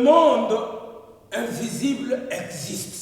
monde invisible existe.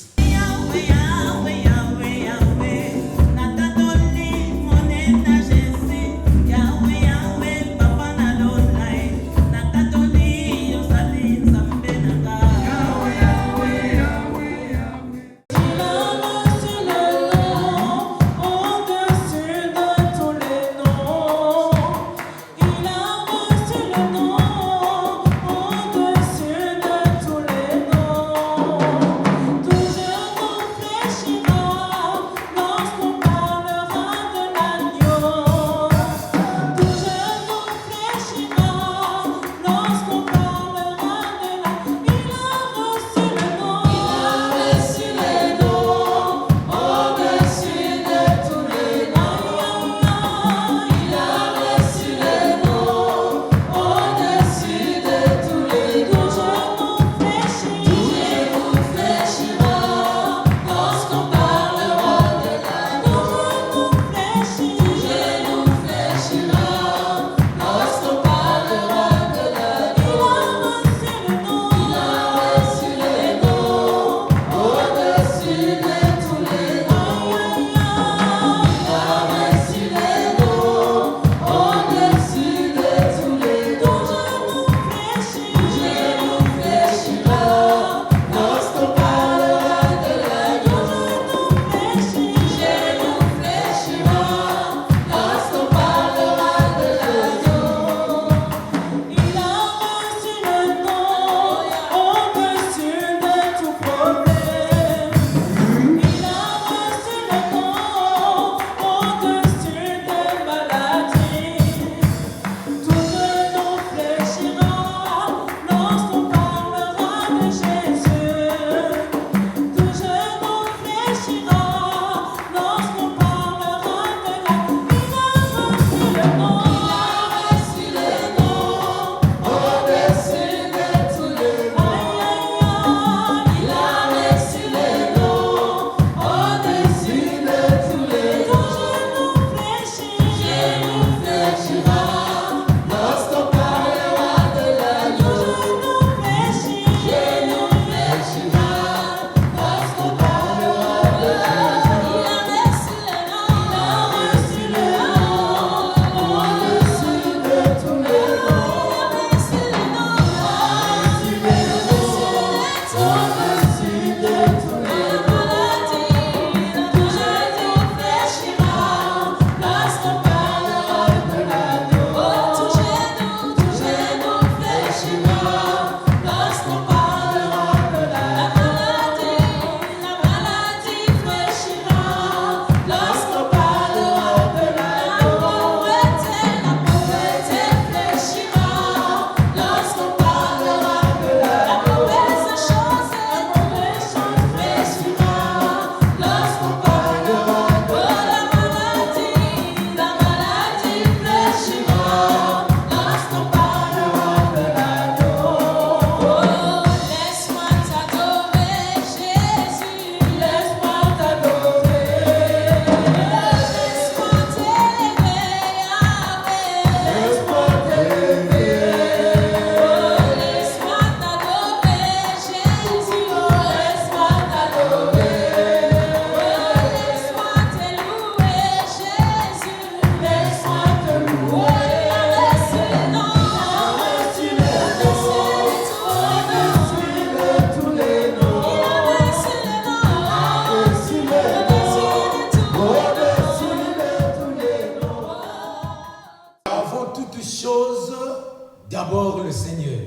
D'abord le Seigneur.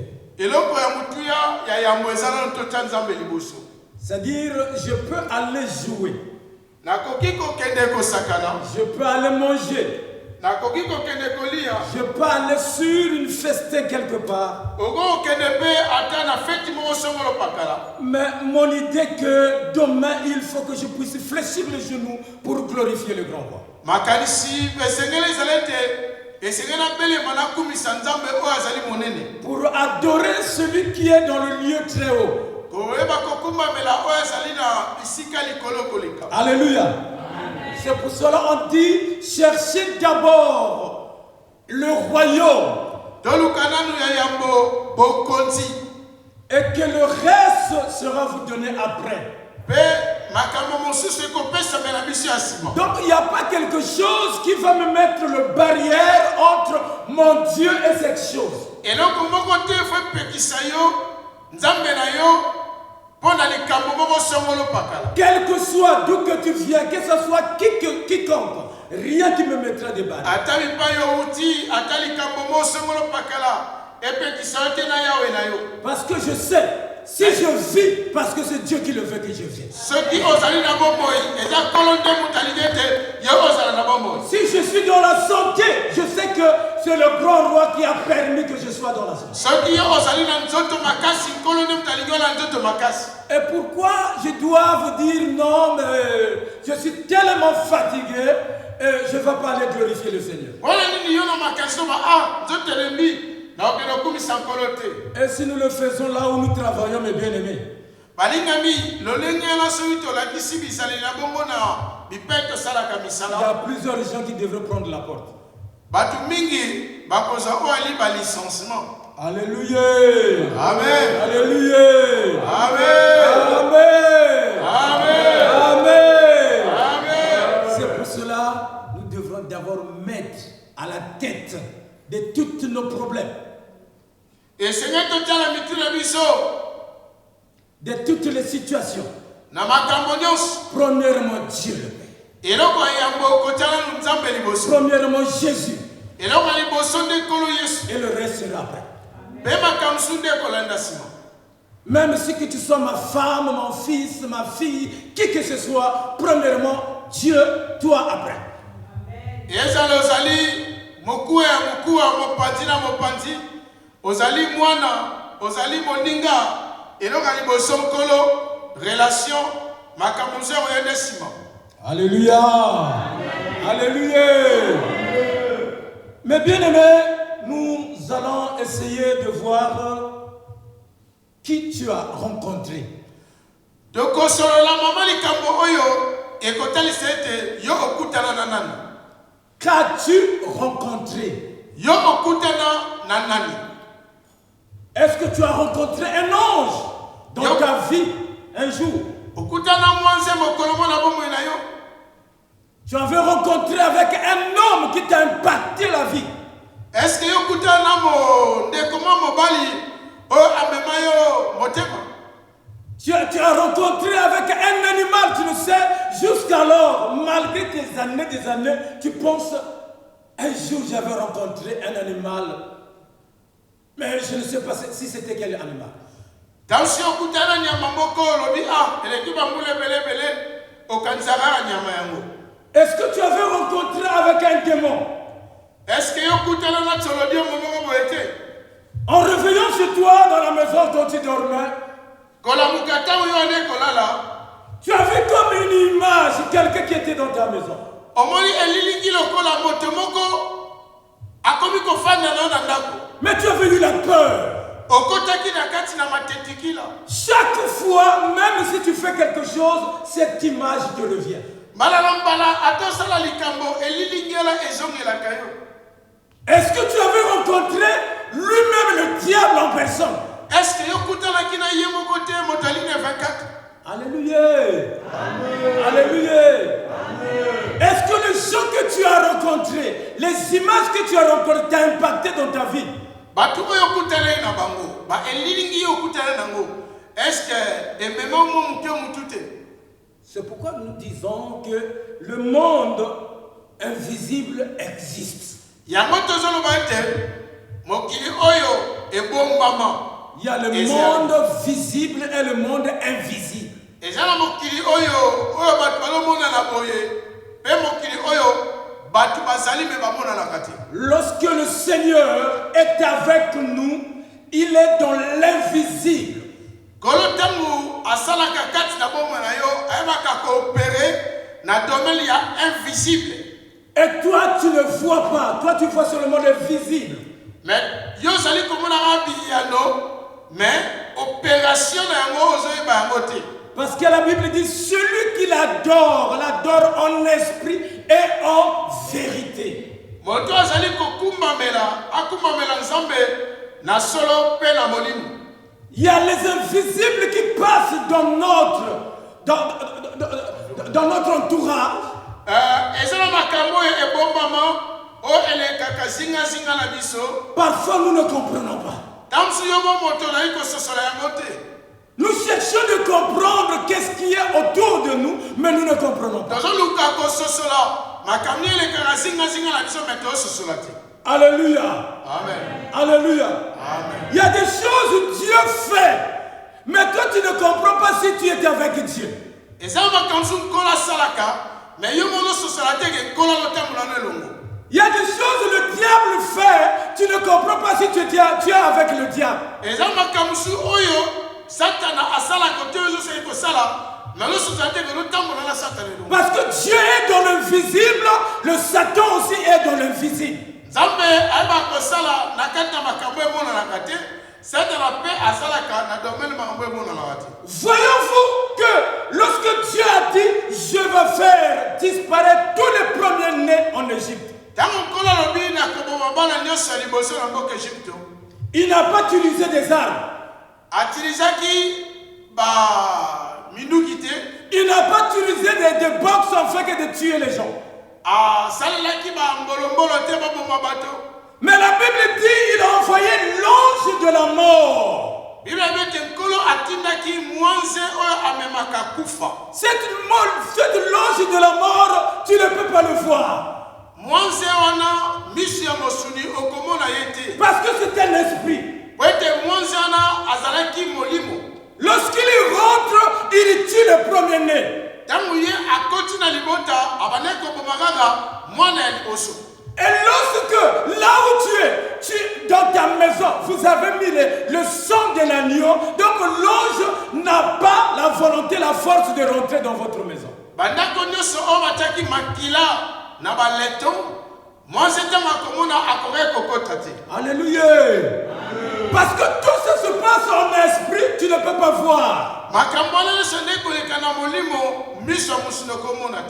C'est-à-dire, je peux aller jouer. Je peux aller manger. Je peux aller sur une fête quelque part. Mais mon idée est que demain, il faut que je puisse fléchir les genoux pour glorifier le grand roi. Pour adorer celui qui est dans le lieu très haut. Alléluia. C'est pour cela on dit cherchez d'abord le royaume Et que le reste sera vous donné après. Donc il n'y a pas quelque chose qui va me mettre le barrière entre mon Dieu et cette chose. Quel que soit d'où que tu viens, que ce soit quiconque, rien qui me mettra des barrières. Parce que je sais, si je vis, parce que c'est Dieu qui le veut que je vienne. Si je suis dans la santé, je sais que c'est le grand roi qui a permis que je sois dans la santé. Et pourquoi je dois vous dire non, mais je suis tellement fatigué, je ne vais pas aller glorifier le Seigneur. Et si nous le faisons là où nous travaillons, mes bien-aimés, il y a plusieurs gens qui devraient prendre la porte. Alléluia. Amen. Alléluia. Amen. Amen. Amen. Amen. C'est pour cela nous devrons d'abord mettre à la tête de tous nos problèmes. Et Seigneur, de toutes les situations. Premièrement, Dieu le Père. Premièrement, Jésus. Et le reste sera après. Même si que tu sois ma femme, mon fils, ma fille, qui que ce soit, premièrement, Dieu, toi après. Ozali mwana, ozali moninga, elokali bosonkolo, relation, makamuze oyende sima. Alléluia. Alléluia. Mais bien aimés, nous allons essayer de voir qui tu as rencontré. Donc la maman likambo oyo ekotali sete yo okutana nanani. Qu'as-tu rencontré? Yo okutana nanani. Est-ce que tu as rencontré un ange dans ta vie un jour? Tu avais rencontré avec un homme qui t'a impacté la vie. Est-ce que tu as rencontré avec un animal, tu le sais, jusqu'alors, malgré des années, tu penses, un jour j'avais rencontré un animal. Mais je ne sais pas si c'était quel animal. Est-ce que tu avais rencontré avec un démon? En revenant chez toi dans la maison dont tu dormais, tu as vu comme une image quelqu'un qui était dans ta maison. Mais tu avais eu la peur. Chaque fois, même si tu fais quelque chose, cette image te revient. Est-ce que tu avais rencontré lui-même le diable en personne? Alléluia. Alléluia. Est-ce que les gens que tu as rencontrés, les images que tu as rencontrées t'ont impacté dans ta vie? C'est pourquoi nous disons que le monde invisible existe. Il y a le monde visible et le monde invisible. Lorsque le Seigneur est avec nous, il est dans l'invisible. Et toi, tu ne vois pas. Toi, tu vois sur le monde visible. Mais opération parce que la Bible dit celui qui l'adore en esprit et en vérité. Il y a les invisibles qui passent dans notre entourage. Parfois nous ne comprenons pas. Nous cherchons de comprendre qu'est-ce qui est autour de nous, mais nous ne comprenons pas. Alléluia. Amen. Alléluia. Amen. Il y a des choses que Dieu fait, mais toi tu ne comprends pas si tu étais avec Dieu. Il y a des choses que le diable fait, tu ne comprends pas si tu es avec le diable. Parce que Dieu est dans l'invisible, le Satan aussi est dans l'invisible. Voyons-vous que lorsque Dieu a dit je vais faire disparaître tous les premiers-nés en Égypte, il n'a pas utilisé des armes. Il n'a pas utilisé des boxes en fait que de tuer les gens. Mais la Bible dit il a envoyé l'ange de la mort. Cette l'ange de la mort, tu ne peux pas le voir. Parce que c'est un esprit. Lorsqu'il rentre, il tue le premier-né. Et lorsque, là où tu es, dans ta maison, vous avez mis le sang de l'agneau, donc l'ange n'a pas la volonté, la force de rentrer dans votre maison. Alléluia. Parce que tout ça se passe en esprit, tu ne peux pas voir.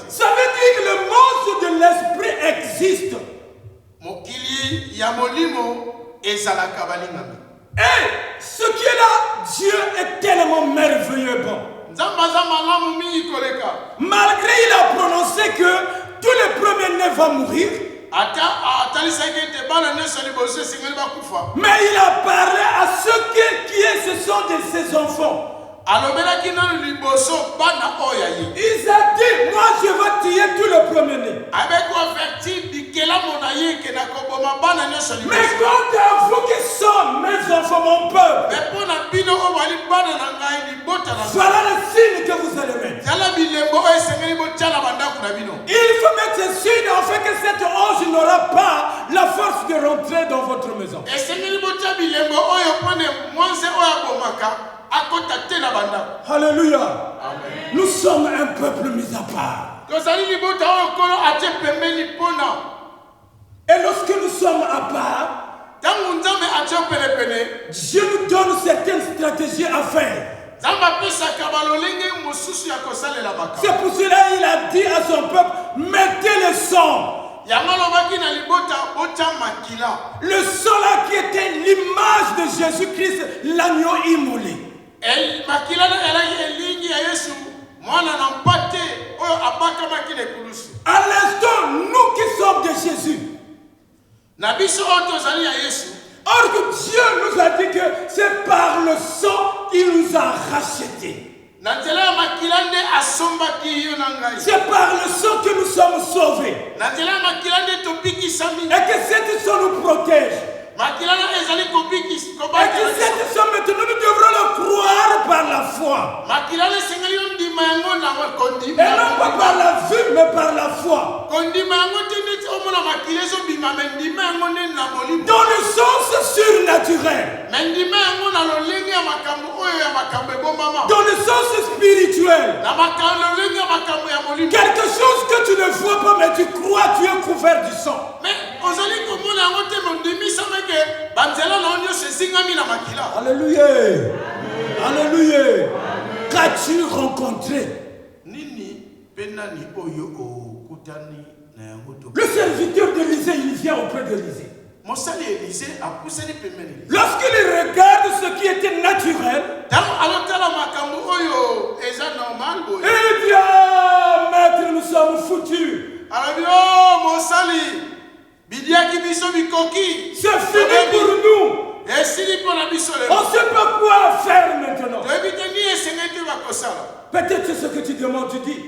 Ça veut dire que le monde de l'esprit existe. Et ce qui est là, Dieu est tellement merveilleux bon. Malgré il a prononcé que tous les premiers-nés vont mourir. Mais il a parlé à ceux qui ce sont de ses enfants. Il a dit, moi je vais tuer tous les premiers-nés. Mais quant à vous qui sont mes enfants, mon peuple, voilà le signe que vous allez mettre. Il faut mettre ce signe en fait que cet ange n'aura pas la force de rentrer dans votre maison. Alléluia. Amen. Nous sommes un peuple mis à part. Et lorsque nous sommes à part, Dieu nous donne certaines stratégies à faire. C'est pour cela qu'il a dit à son peuple, mettez le sang. Le sang là qui était l'image de Jésus-Christ, l'agneau immolé. À l'instant, nous qui sommes de Jésus, or que Dieu nous a dit que c'est par le sang qu'il nous a rachetés. C'est par le sang que nous sommes sauvés. Et que cette sang nous protège. Et que cette sang maintenant nous devrons le croire par la foi. Et non pas par la vue mais par la foi. Dans le sens surnaturel. Dans le sens spirituel. Quelque chose que tu ne vois pas mais tu crois, tu es couvert du sang. Alléluia. Alléluia. Qu'as-tu rencontré? Le serviteur d'Élisée, il vient auprès d'Élisée. mosali Élisée a poussé les pemeni. Lorsqu'il regarde ce qui était naturel, Tango alotala makambo oyo eza normal boye. il dit, ah, maître, nous sommes foutus. Alabi oh mosali bidiaki biso bikoki. C'est fini pour nous. Esili pona biso le. On ne sait pas quoi faire maintenant. Toyebite ni esengeti bakosala. Peut-être c'est ce que tu demandes, tu dis.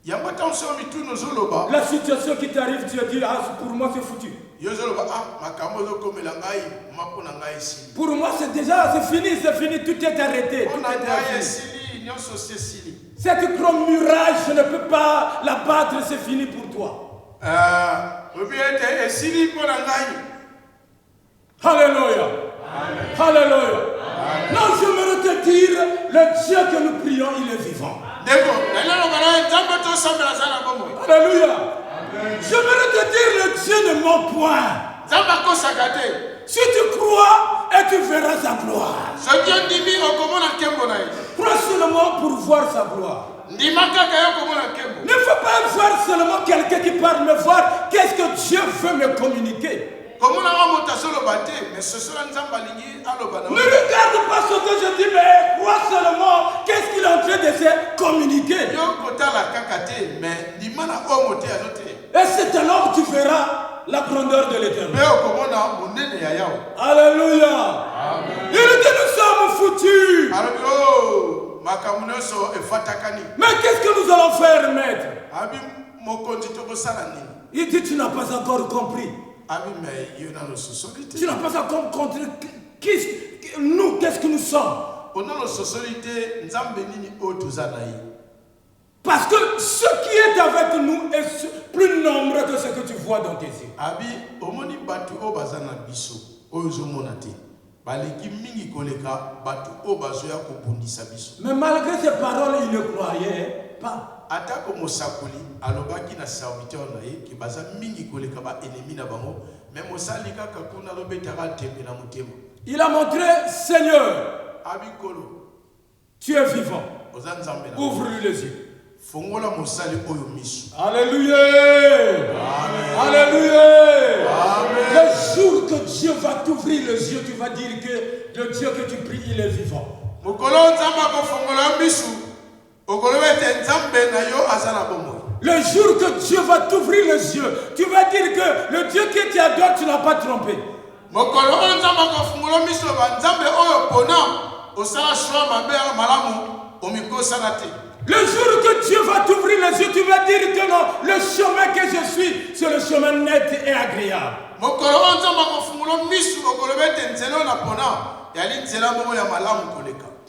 Yango tanso mitu nozoloba. La situation qui t'arrive, tu dis, ah, pour moi c'est foutu. Yozoloba ah makambo zokomela ngai mapona ngai esili. Pour moi c'est fini, tout est arrêté. Tout Pona est ngai arrêté. esili nyonso sesili. Cette grande muraille, je ne peux pas la battre, c'est fini pour toi. Obiete esili pona ngai. Alléluia. Alléluia. Non, je me te dire, le Dieu que nous prions, il est vivant. Alléluia. Je me te dire, le Dieu ne ment point. Si tu crois, et tu verras sa gloire. Crois seulement pour voir sa gloire. Ne faut pas voir seulement quelqu'un qui parle, mais voir qu'est-ce que Dieu veut me communiquer. Ne regarde pas ce que je dis, mais crois seulement qu'est-ce qu'il est en train de se communiquer. Et c'est alors que tu verras la grandeur de l'Éternel. Alléluia. Il dit nous sommes foutus. Mais qu'est-ce que nous allons faire, maître? Il dit tu n'as pas encore compris. Tu n'as pas encore compris. Nous, qu'est-ce que nous sommes? Parce que ce qui est avec nous est plus nombreux que ce que tu vois dans tes yeux. Mais malgré ces paroles, il ne croyait pas. Il a montré, Seigneur, tu es vivant. Ouvre-lui les yeux. Alléluia. Alléluia. Le jour que Dieu va t'ouvrir les yeux, tu vas dire que le Dieu que tu pries, il est vivant. Le jour que Dieu va t'ouvrir les yeux, tu vas dire que le Dieu que tu adores, tu n'as pas trompé. Le jour que Dieu va t'ouvrir les yeux, tu vas dire que non, le chemin que je suis, c'est le chemin net et agréable.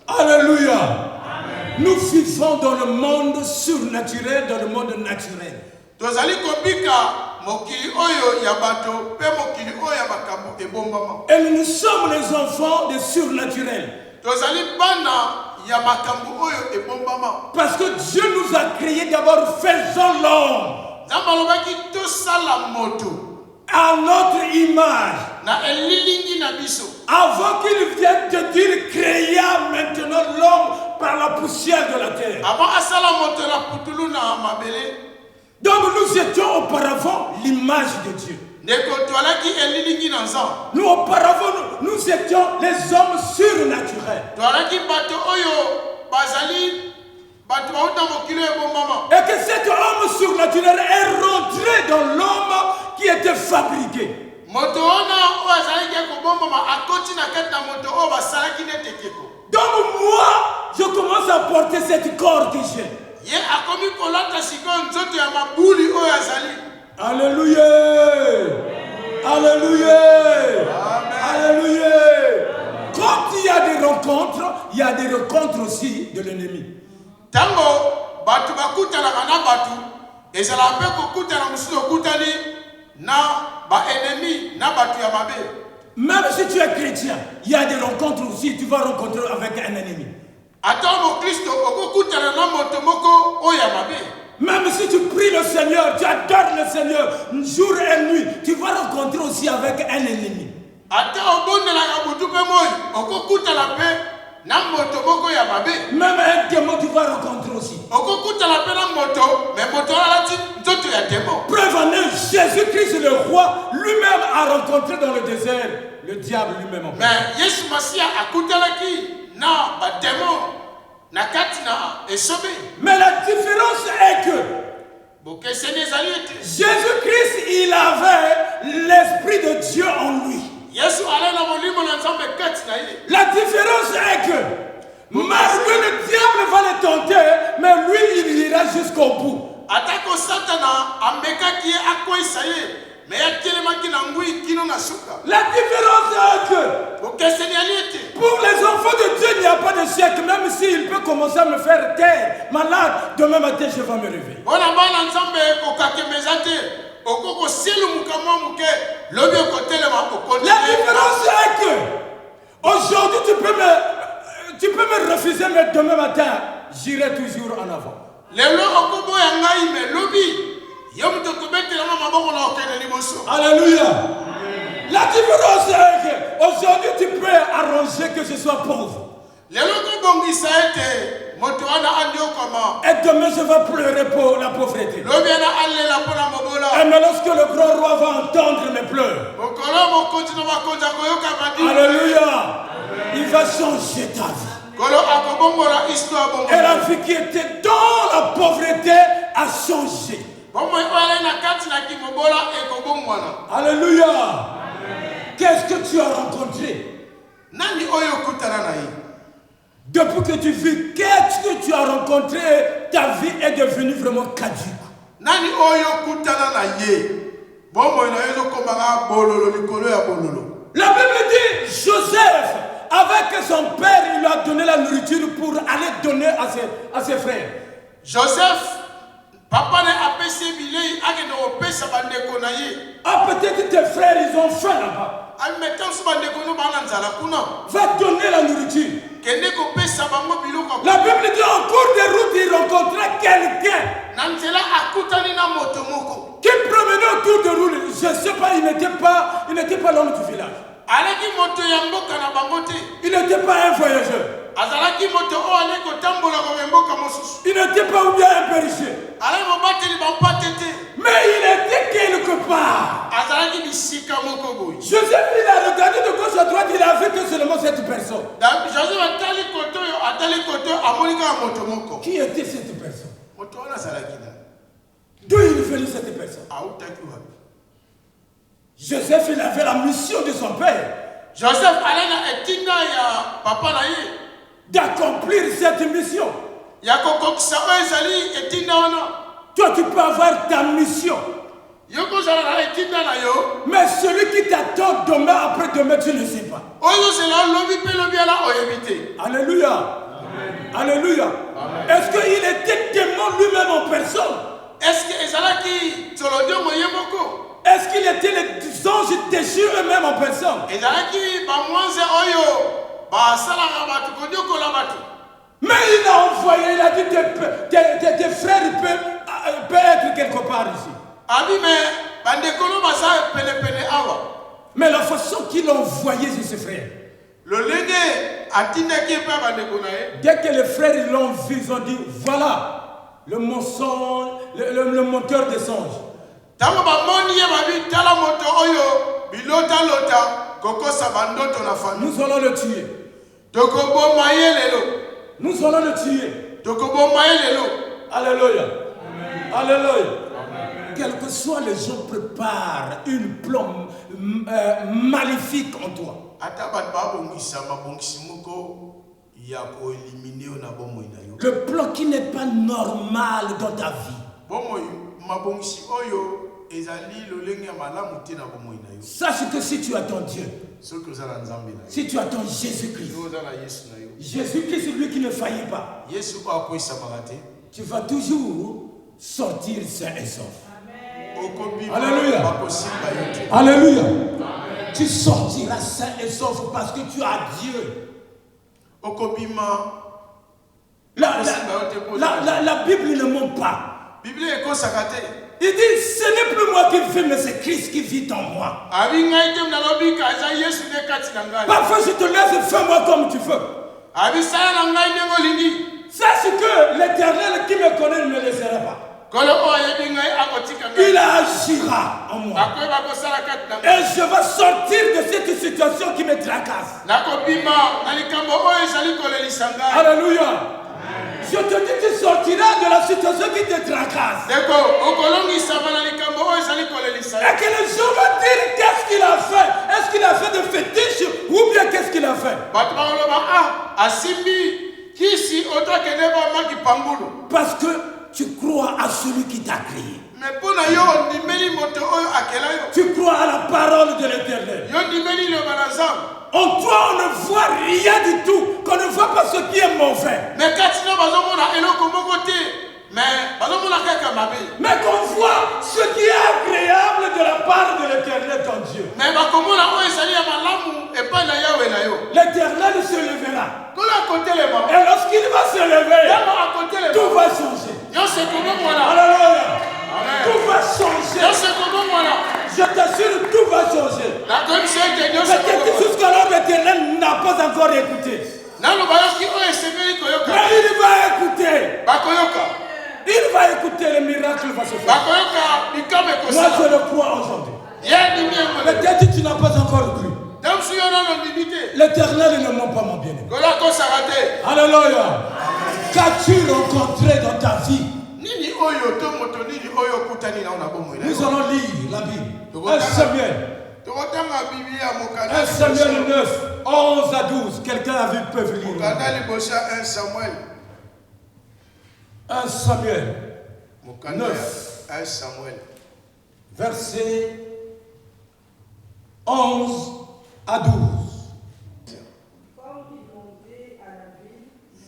Alléluia. Nous vivons dans le monde surnaturel, dans le monde naturel. Et nous sommes les enfants des surnaturels. Parce que Dieu nous a créés d'abord, faisant l'homme à notre image. Avant qu'il vienne te dire créa maintenant l'homme par la poussière de la terre. Donc nous étions auparavant l'image de Dieu. Nous auparavant nous étions les hommes surnaturels. Et que cet homme surnaturel est rentré dans l'homme qui était fabriqué. Donc moi, je commence à porter cette corps que j'ai. Alléluia. Alléluia. Alléluia. Quand il y a des rencontres, il y a des rencontres aussi de l'ennemi. Même si tu es chrétien, il y a des rencontres aussi, tu vas rencontrer avec un ennemi. Même si tu pries le Seigneur, tu adores le Seigneur, jour et nuit, tu vas rencontrer aussi avec un ennemi. Même un démon, tu vas rencontrer aussi. mtoto ya démon. Preuve en est, Jésus-Christ le roi lui-même a rencontré dans le désert le diable lui-même en personne. Mais Yesu Masia akutalaki na ba démon na kati na esobe. Mais la différence est que Bokeseni ezali ete Jésus-Christ, il avait l'Esprit de Dieu en lui. Yesu ala na molimo na Nzambe kati na ye. La différence est que malgré le diable va le tenter, mais lui, il ira jusqu'au bout. Atako Satana amekaki ye akwisa ye. Mais atelemaki na ngui kino na suka. La différence est que Bokeseni ali ete pour les enfants de Dieu, il n'y a pas de siècle. Même s'il peut commencer à me faire taire, malade, demain matin, je vais me lever. Bona bana Nzambe kokakemeza te. Okoko selu mukamwa muke lobi okotelema okonde. La différence est que aujourd'hui, tu peux me refuser, mais demain matin, j'irai toujours en avant. Lelo okobo ya ngai me lobi yo mto kobetela maboko na okende liboso. Alléluia. La différence est que aujourd'hui, tu peux arranger que je sois pauvre. Lelo kobongisa ete moto wana andi okoma. Et demain, je vais pleurer pour la pauvreté. Lobi ana alela pona mobola. Et mais lorsque le grand roi va entendre mes pleurs, Mokolo mokonzi na makonzi akoyoka madi. alléluia, il va changer ta vie. Kolo akobongola histoire bongo. Et la vie qui était dans la pauvreté a changé. Bomo wala na kati na kimobola ekobongwana. Alléluia. Qu'est-ce que tu as rencontré? Nani oyo kutana na ye? Depuis que tu vis, qu'est-ce que tu as rencontré? Ta vie est devenue vraiment caduque. Nani oyo kutana na ye? Bomo ina yezo komanga bololo likolo ya bololo. La Bible dit Joseph, avec son père, il lui a donné la nourriture pour aller donner à ses frères. Joseph, papa ne apesi bilei akende opesa bandeko na ye. Ah, peut-être tes frères, ils ont faim là-bas. Ametan su bandeko no bana nzala kuna. Va donner la nourriture. Kende kopesa bango biloko. La Bible dit en cours de route, il rencontra quelqu'un Na nzela akutani na moto moko. qui promenait autour de route. Je ne sais pas, il n'était pas l'homme du village. Aleki moto ya mboka na bango te. Il n'était pas un voyageur. Azalaki moto o ale kotambola ko mboka mosusu. Il n'était pas ou bien un péricher. Ale mobateli bampate te. Mais il était quelque part. Azalaki bisika moko boy. Joseph, il a regardé de gauche à droite, il a vu que seulement cette personne. Joseph atali koto amonika moto moko. Qui était cette personne? Moto wana azalaki na. D'où il venait cette personne? Autaki wapi? Joseph, il avait la mission de son père Joseph alena etinda ya papa na ye. d'accomplir cette mission. Ya kokokisa oyo ezali etinda wana. Toi, tu peux avoir ta mission. Yo kozala na etinda na yo. Mais celui qui t'attend demain, après-demain, tu ne sais pas. Oyo zela lobi pe lobi ala oyebi te. Alléluia. Amen. Alléluia. Est-ce qu'il était démon lui-même en personne? Est-ce que ezalaki tolodio moyemoko? Est-ce qu'il était les anges déchus eux-mêmes en personne? Ezalaki bamwanze oyo basalaka batu konyokola batu. Mais il a envoyé, il a dit tes frères peuvent être quelque part ici. Abi me bandekolo basa pele pele awa. Mais la façon qu'il a envoyé ses frères, Le lenge atindaki pe bandeko na ye. dès que les frères l'ont vu, ils ont dit voilà le mensonge, le monteur des songes. Tango bamoni ye babi tala moto oyo bilota lota kokosa bandoto na famille. Nous allons le tuer. Tokoboma ye lelo. Nous allons le tuer. Tokoboma ye lelo. Alléluia. Amen. Alléluia. Amen. Quels que soient les gens préparent une plan maléfique en toi. Ata bat babongisa mabongisi moko ya ko éliminer na bomo ina yo. Le plan qui n'est pas normal dans ta vie. Bomo mabongisi oyo ezali lolenge malamu te na bomo ina yo. Sache que si tu attends Dieu, Soki ozala nzambe na yo. si tu attends Jésus-Christ, Ozala Yesu na yo. Jésus-Christ c'est lui qui ne faillit pas. Yesu ko akoisamaka te. Tu vas toujours sortir sain et sauf. Okobima Alléluia. bakosimba yo te. Alléluia. Tu sortiras sain et sauf parce que tu as Dieu. Okobima La Bible ne ment pas. Bible ekosaka te. Il dit, ce n'est plus moi qui vis, mais c'est Christ qui vit en moi. Abi ngai te nalobi ka eza Yesu ne kati na ngai. Parfois, je te laisse, fais-moi comme tu veux. Abi sala na ngai ndenge olingi. Sache que l'Éternel qui me connaît ne me laissera pas. Il agira en moi. Et je vais sortir de cette situation qui me tracasse. Alléluia. Je te dis, tu sortiras de la situation qui te tracasse. Et que les gens vont dire qu'est-ce qu'il a fait. Est-ce qu'il a fait de fétiche ou bien qu'est-ce qu'il a fait? Parce que tu crois à celui qui t'a créé. Tu crois à la parole de l'Éternel. En toi, on ne voit rien du tout. Qu'on ne voit pas ce qui est mauvais. Mais qu'on voit ce qui est agréable de la part de l'Éternel, ton Dieu. L'Éternel se levera. Et lorsqu'il va se lever, tout va changer. Alléluia. Tout va changer. Je t'assure, tout va changer. Peut-être jusqu'alors l'Éternel n'a pas encore écouté. Mais il va écouter. Il va écouter, le miracle va se faire. Moi je le crois aujourd'hui. Peut-être que tu n'as pas encore cru. L'Éternel ne ment pas, mon bien-aimé. Alléluia. Qu'as-tu rencontré dans ta vie? Nous allons lire la Bible. 1 Samuel. 1 Samuel 9, 11 à 12. Quelqu'un peut lire. 1 Samuel 9, verset 11 à 12.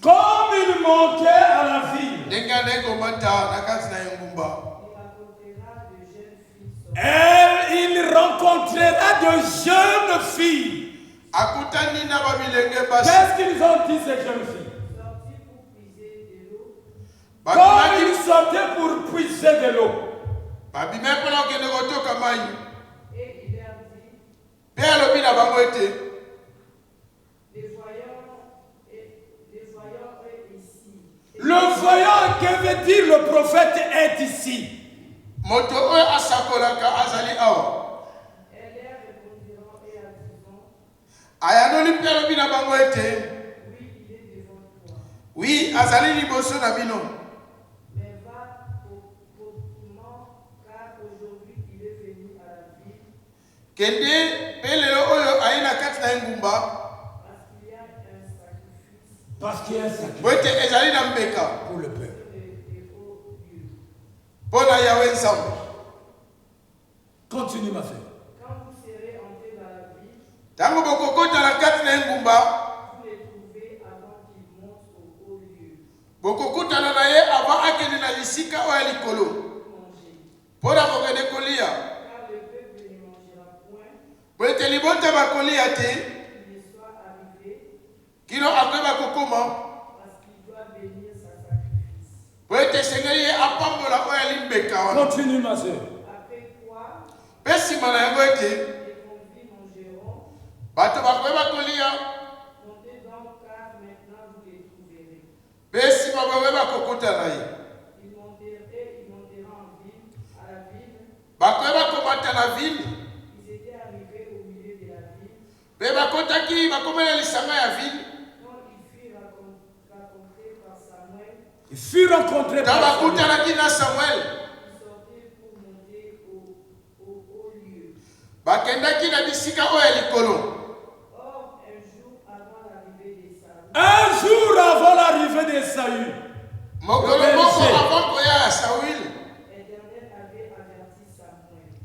Comme il montait à la ville, il rencontrera de jeunes filles. Qu'est-ce qu'ils ont dit, ces jeunes filles? Comme ils sortaient pour puiser de l'eau. Et il leur dit, le voyant, que veut dire le prophète est ici. Oui, azali liboso na bino. Mais va promptement, car aujourd'hui il est venu à la ville. Kende pelelo oyo aina kati na ngumba. Parce qu'il y a un sacrifice. Bote ezali na mbeka pour le peuple. Pona Yahweh ensemble. Continue ma fille. Quand vous serez entrés dans la ville, tango bokokota na kati na ngumba. Bokokutana na ye avant akende na lisika oyo likolo. Pona kokende kolia. Po ete libota bakolia te. Kino akoyeba kokoma. Po ete esengeli ye apambola oyo alimbeka wana. Continue ma soeur. Mpe nsima na yango ete bato bakoyeba kolia. Ils étaient arrivés au milieu de la ville. Quand il fut rencontré par Samuel, il il sortait pour monter au haut lieu. Or, un jour avant l'arrivée de Saül,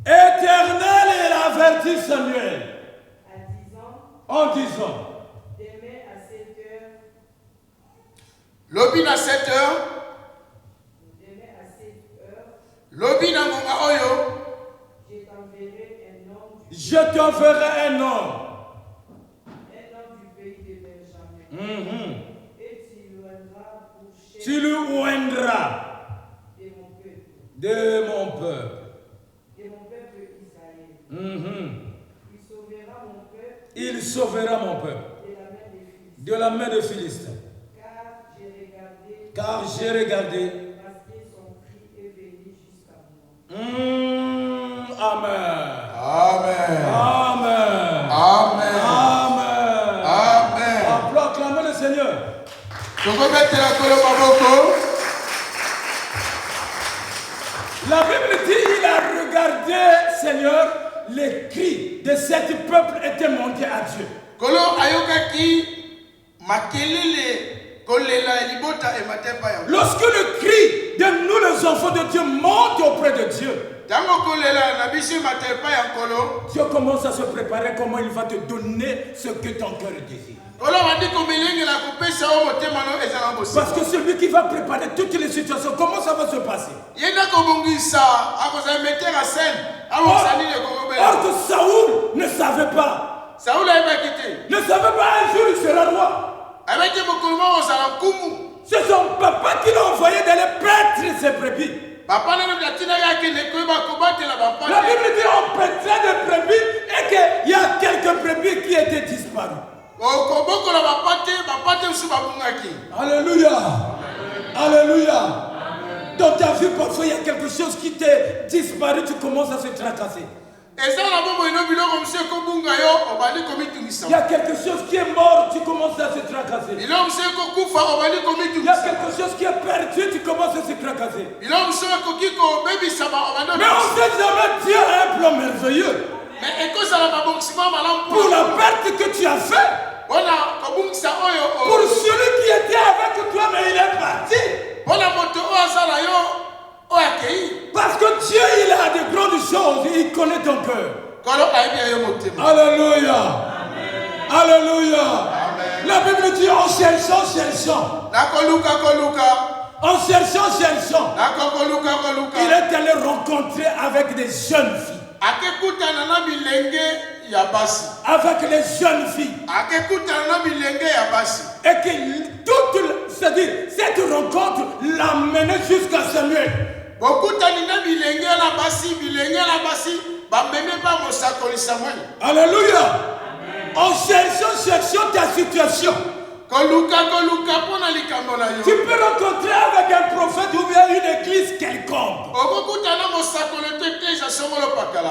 Éternel avertit Samuel en disant, demain à 7 heures, Lobi na 7 heures. demain à 7 heures, Lobi na monga oyo. je t'enverrai un homme du pays de Benjamin. Et tu le oindras de mon peuple Israël. Il sauvera mon peuple de la main des Philistins. Car j'ai regardé parce que son cri est venu Amen. Amen. Amen. Amen. Amen. Amen. Acclamez le Seigneur. La Bible dit, il a regardé, Seigneur, les cris de cet peuple étaient montés à Dieu. Lorsque le cri de nous, les enfants de Dieu, monte auprès de Dieu, Dieu commence à se préparer comment il va te donner ce que ton cœur désire. Parce que celui qui va préparer toutes les situations, comment ça va se passer? Or que Saoul ne savait pas. Ne savait pas un jour il sera roi. C'est son papa qui l'a envoyé d'aller paître ses brebis. La Bible dit on paîtrait des brebis et qu'il y a quelques brebis qui étaient disparus. Alléluia. Alléluia. Dans ta vie, parfois, il y a quelque chose qui t'est disparu, tu commences à se tracasser. Il y a quelque chose qui est mort, tu commences à se tracasser. Il y a quelque chose qui est perdu, tu commences à se tracasser. Mais on ne sait jamais, Dieu a un plan merveilleux. Pour la perte que tu as fait. Pour celui qui était avec toi, mais il est parti. Parce que Dieu, il a de grandes choses, il connaît ton cœur. Alléluia. Alléluia. La Bible dit en cherchant, cherchant. En cherchant, cherchant. Il est allé rencontrer avec des jeunes filles. Avec les jeunes filles. Et que c'est-à-dire cette rencontre l'a mené jusqu'à Samuel. Alléluia. En cherchant ta situation. Tu peux rencontrer avec un prophète ou bien une église quelconque.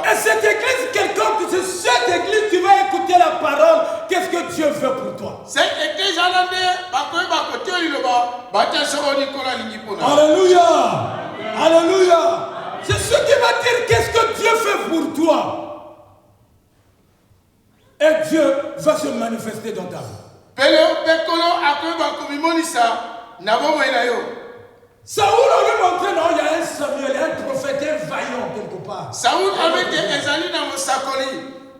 Et cette église quelconque, c'est cette église, tu vas écouter la parole. Qu'est-ce que Dieu veut pour toi? Alléluia. Alléluia. C'est ce qui va dire qu'est-ce que Dieu fait pour toi. Et Dieu va se manifester dans ta vie. Saoul a lui montré, non, il y a un Samuel, un prophète, un vaillant quelque part. Saoul avait été ezali na mosakoli.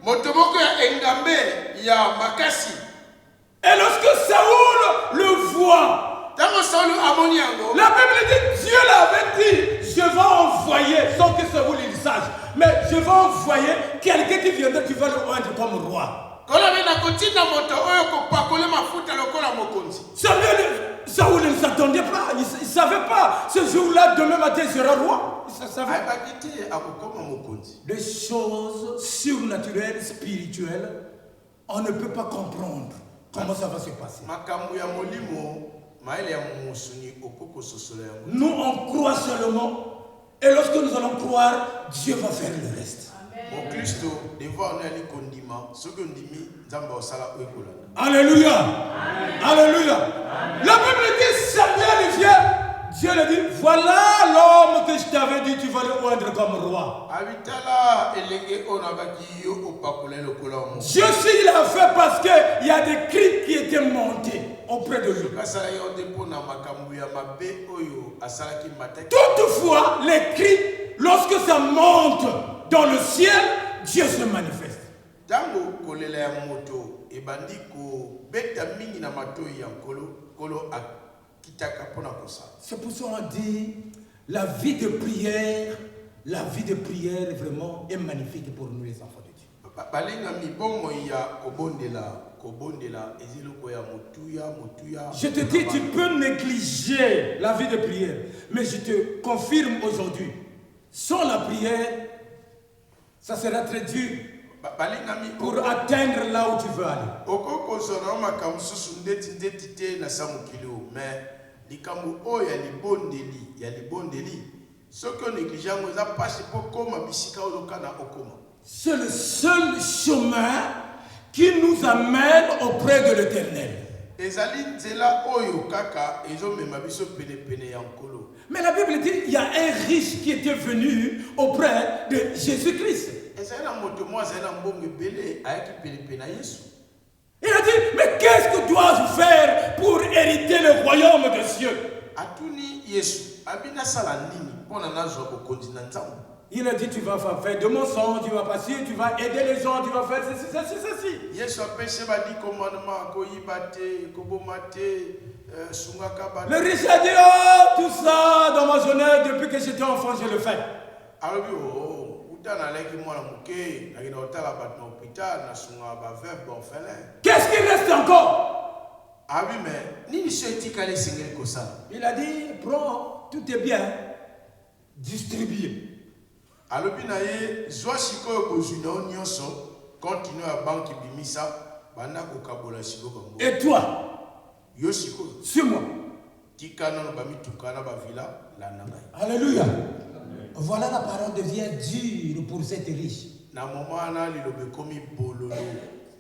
Motoboko ya engambe ya makasi. Et lorsque Saoul le voit, la Bible dit, Dieu l'avait dit, je vais envoyer, sans que Saoul il sache, mais je vais envoyer quelqu'un qui viendra, qui va le rendre comme roi. Saoul ne s'attendait pas, il ne savait pas. Ce jour-là, demain matin, il sera roi. Il savait. Des choses surnaturelles, spirituelles, on ne peut pas comprendre comment ça va se passer. Nous, on croit seulement, et lorsque nous allons croire, Dieu va faire le reste. Alléluia. Alléluia. La Bible dit, Samuel vient, Dieu lui dit, voilà l'homme que je t'avais dit, tu vas le rendre comme roi. Dieu aussi il a fait parce qu'il y a des cris qui étaient montés auprès de lui. Toutefois, les cris, lorsque ça monte dans le ciel, Dieu se manifeste. C'est pour ça qu'on dit la vie de prière vraiment est magnifique pour nous les enfants de Dieu. Je te dis, tu peux négliger la vie de prière, mais je te confirme aujourd'hui, sans la prière, ça sera très dur pour atteindre là où tu veux aller. C'est le seul chemin qui nous amène auprès de l'Éternel. Mais la Bible dit il y a un riche qui était venu auprès de Jésus-Christ. Il a dit, mais qu'est-ce que dois-je faire pour hériter le royaume des cieux? Il a dit, tu vas faire de mon sang, tu vas passer, tu vas aider les gens, tu vas faire ceci. Le riche a dit, oh, tout ça dans ma jeunesse, depuis que j'étais enfant, je le fais. Qu'est-ce qui reste encore? Il a dit, prends, tout est bien, distribué. Et toi, suis-moi. Alléluia. Voilà, la parole devient dure pour cette riche.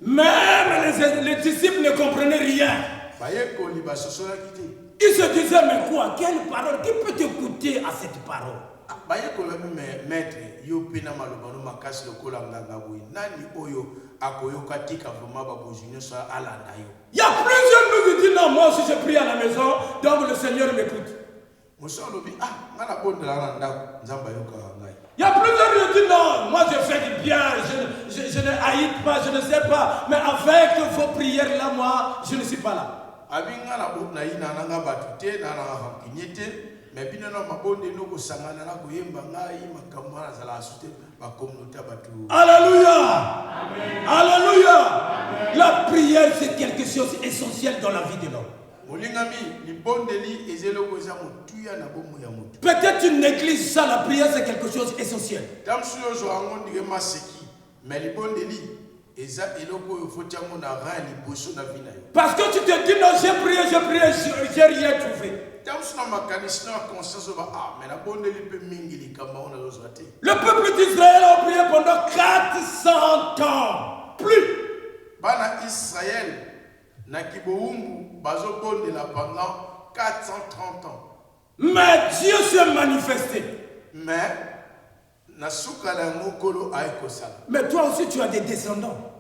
Même les disciples ne comprenaient rien. Ils se disaient, mais quoi? Quelle parole? Qui peut t'écouter à cette parole? Il y a plusieurs nous qui disent, non, moi aussi je prie à la maison, donc le Seigneur m'écoute. Il y a plusieurs qui disent, non, moi je fais du bien, je ne haïs pas, je ne sais pas, mais avec vos prières là, moi, je ne suis pas là. Alléluia. Alléluia. La prière, c'est quelque chose d'essentiel dans la vie de l'homme. Peut-être tu négliges ça, la prière c'est quelque chose d'essentiel. Parce que tu te dis non, j'ai prié, j'ai rien trouvé. Le peuple d'Israël a prié pendant 400 ans. Plus. Israël pendant 430 ans. Mais Dieu s'est manifesté. Mais toi aussi tu as des descendants.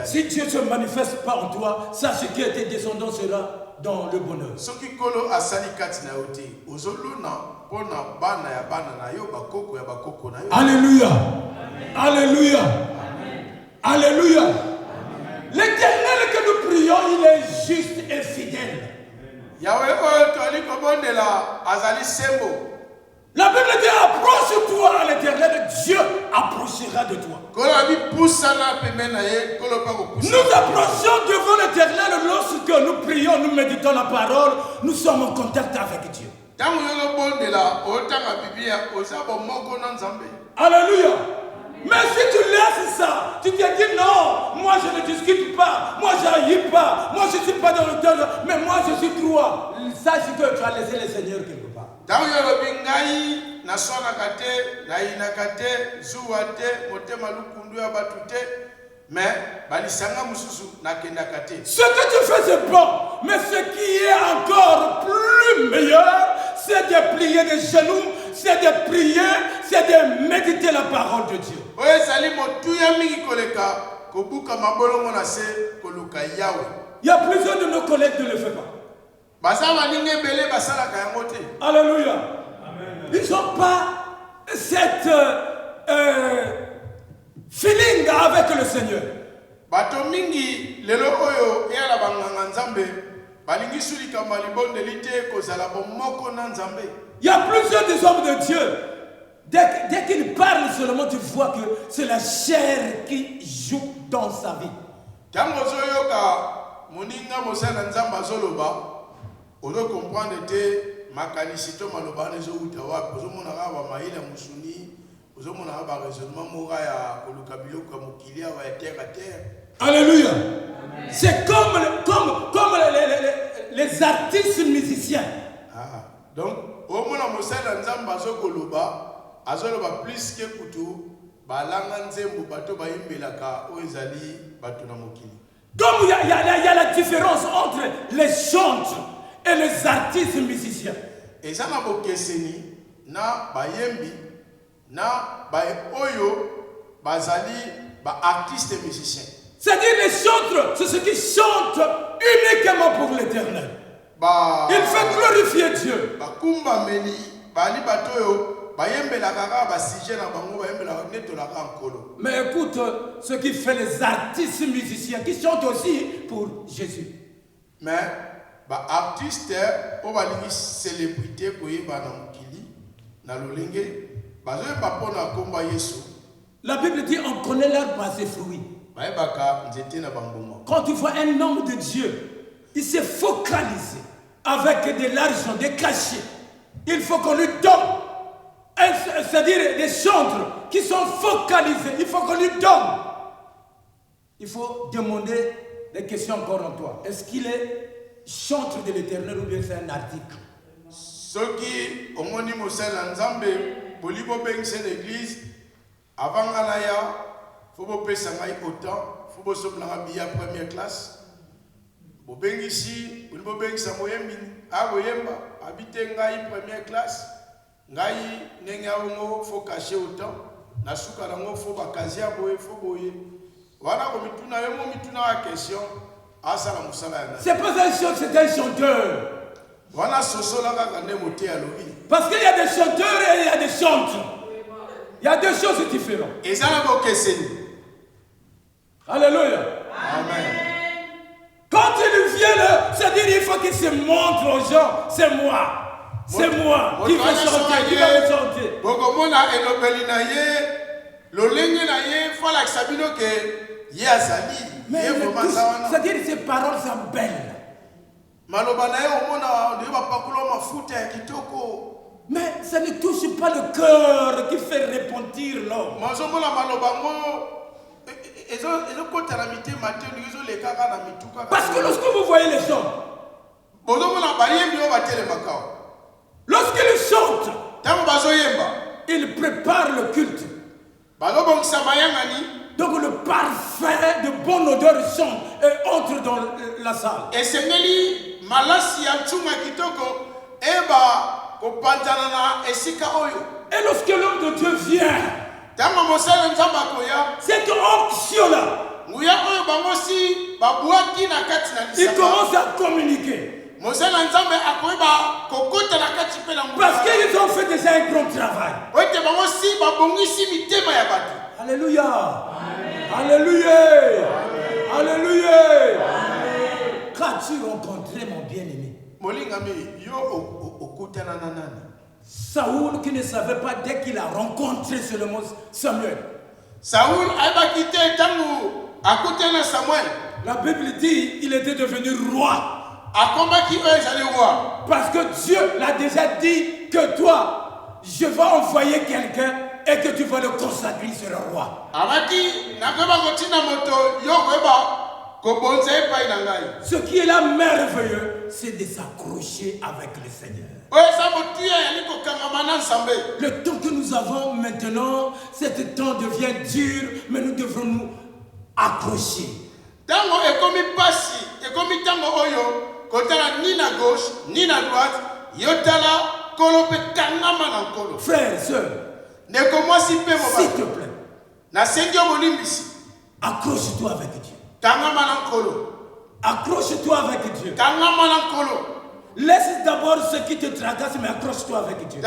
Si Dieu ne se manifeste pas en toi, sache que tes descendants seront dans le bonheur. Alléluia. Alléluia. Alléluia. L'Éternel que nous prions, il est juste et fidèle. La Bible dit, approche-toi à l'Éternel, Dieu approchera de toi. Nous approchons devant l'Éternel lorsque nous prions, nous méditons la parole, nous sommes en contact avec Dieu. Alléluia. Mais si tu laisses ça, tu te dis non, moi je ne discute pas, moi je n'haïs pas, moi je ne suis pas dans le temps, mais moi je suis toi. Sache que tu as laissé le Seigneur quelque part. Ce que tu fais c'est bon, mais ce qui est encore plus meilleur, c'est de plier les genoux, c'est de prier, c'est de méditer la parole de Dieu. Il y a plusieurs de nos collègues qui ne le font pas. Alléluia. Ils n'ont pas cette feeling avec le Seigneur. Il y a plusieurs des hommes de Dieu. Dès qu'il parle seulement, tu vois que c'est la chair qui joue dans sa vie. On doit comprendre que makanisito malobane zo utawa pozomona ba maila musuni pozomona ba raisonnement mora ya kolukabilo ka mokilia wa terre à terre. Alléluia. C'est comme les artistes musiciens. Donc, au moins, on sait que nous avons plus que kutu, balanga nzembo bato ba imbelaka oezali bato na mokili. Comme il y a la différence entre les chantres et les artistes musiciens. Et ça na bokeseni na bayembi na ba oyo bazali ba artistes musiciens. C'est-à-dire les chantres, c'est ceux qui chantent uniquement pour l'Éternel. Il fait glorifier Dieu. Bakumba meli bali batoyo. Mais écoute, ce qui fait les artistes musiciens qui chantent aussi pour Jésus. Mais les artistes, les célébrités, la Bible dit on connaît l'arbre par ses fruits. Quand tu vois un homme de Dieu, il s'est focalisé avec de l'argent, des cachets. Il faut qu'on lui donne. C'est-à-dire des chantres qui sont focalisés. Il faut qu'on lui donne. Il faut demander des questions encore en toi. Est-ce qu'il est chantre de l'Éternel ou bien c'est un article? Ceux qui ont dit que l'église, avant Ganaya, il faut que sangai autant, il faut que vous soyez en première classe. Vous pouvez ici, vous pouvez habiter en première classe. Ngai nenga ngo fo cacher autant na suka ngo fo bakazia boye fo boye wana ko mituna yo mo mituna la question asala musala yana. C'est pas un chanteur, c'est un chanteur. Wana sosola ka ne moté à lobi. Parce qu'il y a des chanteurs et il y a des chantres. Il y a deux choses différentes. Et ça la bokeseni. Alléluia. Amen. Quand il vient, c'est-à-dire il faut qu'il se montre aux gens, c'est moi. C'est moi qui vais chanter, qui vais chanter. Bokomona elobeli na ye, lolenge na ye, fala sabino ke ye azali. Mais c'est-à-dire ces paroles sont belles. Maloba na ye omona de ba pakulo mafuta ya kitoko. Mais ça ne touche pas le cœur qui fait repentir l'homme. Mazomona maloba ngo ezo kota na mitema te ezo lekaka na mituka. Parce que lorsque vous voyez les gens, bozomona bayembi o batele makao. Lorsqu'ils chantent, ils préparent le culte. Donc le parfum de bonne odeur chante et entre dans la salle. Et lorsque l'homme de Dieu vient, cette onction-là, il commence à communiquer. Parce qu'ils ont fait déjà un grand travail. Alléluia. Alléluia. Alléluia. Qu'as-tu rencontré, mon bien-aimé? Saoul qui ne savait pas dès qu'il a rencontré seulement Samuel. Saoul a quitté Samuel. La Bible dit qu'il était devenu roi. Parce que Dieu l'a déjà dit que toi, je vais envoyer quelqu'un et que tu vas le consacrer sur le roi. Ce qui est là merveilleux, c'est de s'accrocher avec le Seigneur. Le temps que nous avons maintenant, ce temps devient dur, mais nous devrons nous accrocher. Ni na gauche, ni na droite, yotala kolope tangama na kolo. Frères, sœurs, s'il te plaît, na sengyo molimbisi. Accroche-toi avec Dieu. Tangama na kolo. Accroche-toi avec Dieu. Tangama na kolo. Laisse d'abord ce qui te tracasse, mais accroche-toi avec Dieu.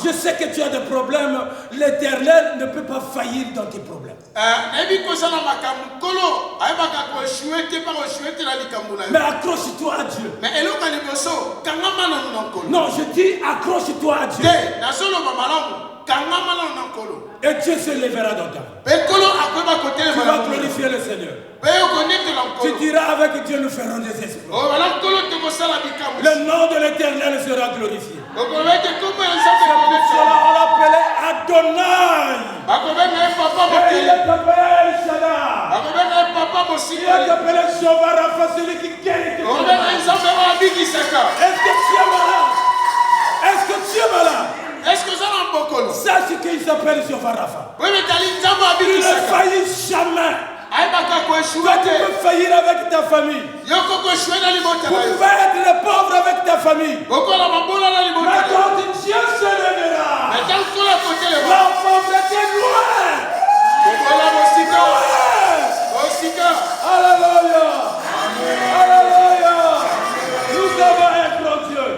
Je sais que tu as des problèmes. L'Éternel ne peut pas faillir dans tes problèmes. Mais accroche-toi à Dieu. Non, je dis accroche-toi à Dieu. Et Dieu se lèvera dans ta vie. Tu vas glorifier le Seigneur. Tu diras avec Dieu nous ferons des exploits. Le nom de l'Éternel sera glorifié. C'est pour cela on l'appelait Adonai. Et il est appelé El Shaddai. Il est appelé Jehovah Rapha, celui qui guérit. Est-ce que tu es malade? Est-ce que tu es malade? Sache qu'il s'appelle Jehovah Rapha. Il ne faillit jamais. Toi, tu peux faillir avec ta famille. Vous pouvez être le pauvre avec ta famille. Mais quand Dieu se lèvera, la pauvreté est loin. Alléluia. Alléluia. Nous avons un grand Dieu.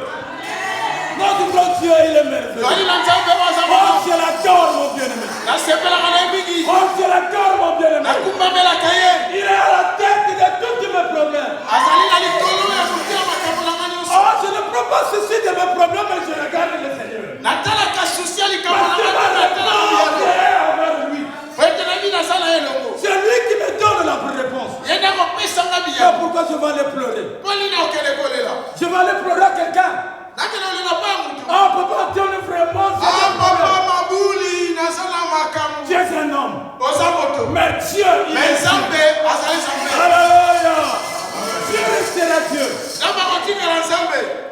Notre grand Dieu, il est merveilleux. Oh, je l'adore, mon bien-aimé. Oh, je l'adore, mon bien-aimé. Il est à la tête de tous mes problèmes. Oh, je ne prends pas ceci de mes problèmes, mais je regarde le Seigneur. C'est lui qui me donne la réponse. C'est pourquoi je vais aller pleurer. Je vais aller pleurer à quelqu'un. Ah, papa, tu es vraiment. Tu es un homme. Mais Dieu, il est Dieu. Alléluia. Dieu restera Dieu.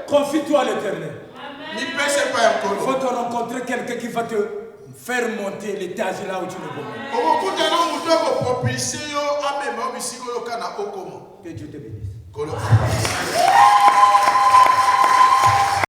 Confie-toi à l'Éternel. Il faut te rencontrer quelqu'un qui va te faire monter l'étage là où tu ne peux pas. Que Dieu te bénisse.